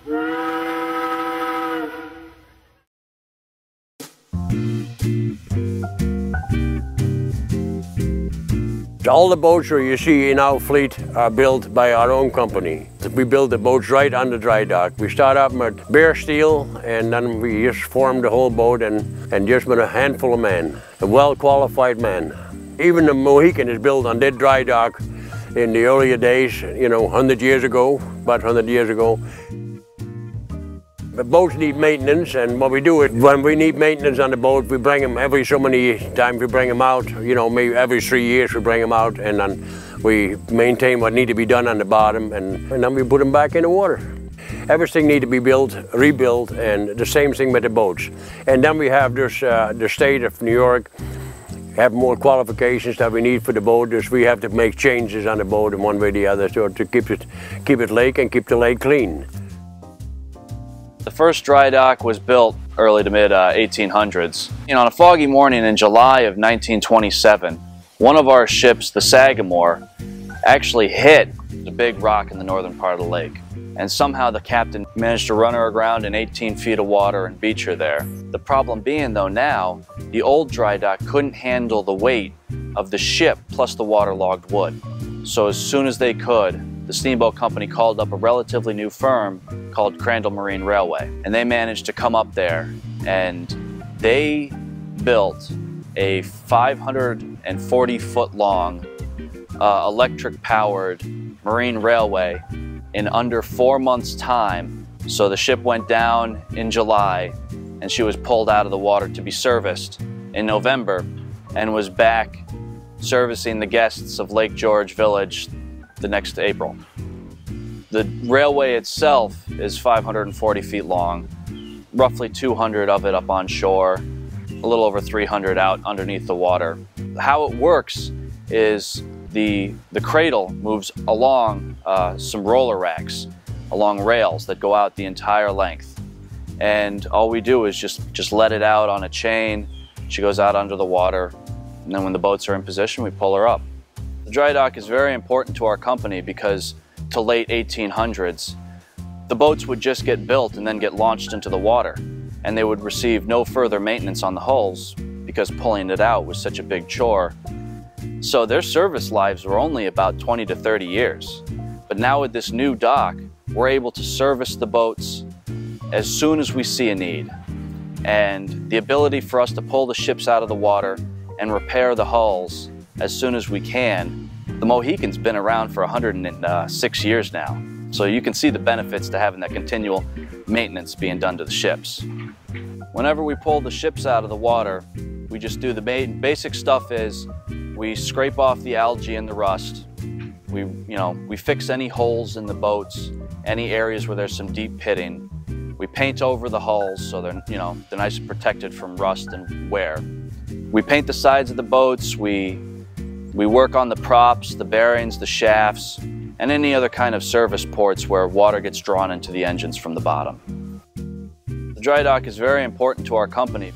All the boats you see in our fleet are built by our own company. We build the boats right on the dry dock. We start out with bare steel, and then we just form the whole boat and just with a handful of men, a well-qualified man. Even the Mohican is built on that dry dock in the earlier days, you know, 100 years ago, about 100 years ago. The boats need maintenance, and what we do is when we need maintenance on the boat, we bring them every so many times. We bring them out, you know, maybe every 3 years we bring them out, and then we maintain what need to be done on the bottom, and then we put them back in the water. Everything need to be built, rebuilt, and the same thing with the boats. And then we have this, the state of New York have more qualifications that we need for the boat. So we have to make changes on the boat in one way or the other, so to keep it lake and keep the lake clean. The first dry dock was built early to mid 1800s. On a foggy morning in July of 1927, one of our ships, the Sagamore, actually hit the big rock in the northern part of the lake. And somehow the captain managed to run her aground in 18 feet of water and beach her there. The problem being, though, now, the old dry dock couldn't handle the weight of the ship plus the waterlogged wood. So as soon as they could, the steamboat company called up a relatively new firm called Crandall Marine Railway, and they managed to come up there, and they built a 540-foot long electric-powered marine railway in under 4 months' time. So the ship went down in July, and she was pulled out of the water to be serviced in November, and was back servicing the guests of Lake George Village the next April. The railway itself is 540 feet long, roughly 200 of it up on shore, a little over 300 out underneath the water. How it works is the cradle moves along some roller racks, along rails that go out the entire length. And all we do is just let it out on a chain. She goes out under the water, and then when the boats are in position, we pull her up. The dry dock is very important to our company because to late 1800s, the boats would just get built and then get launched into the water, and they would receive no further maintenance on the hulls because pulling it out was such a big chore. So their service lives were only about 20 to 30 years. But now with this new dock, we're able to service the boats as soon as we see a need. And the ability for us to pull the ships out of the water and repair the hulls as soon as we can. The Mohican's been around for 106 years now, so you can see the benefits to having that continual maintenance being done to the ships. Whenever we pull the ships out of the water, we just do the basic stuff is we scrape off the algae and the rust. We fix any holes in the boats, any areas where there's some deep pitting. We paint over the hulls so they're nice and protected from rust and wear. We paint the sides of the boats. We work on the props, the bearings, the shafts, and any other kind of service ports where water gets drawn into the engines from the bottom. The dry dock is very important to our company.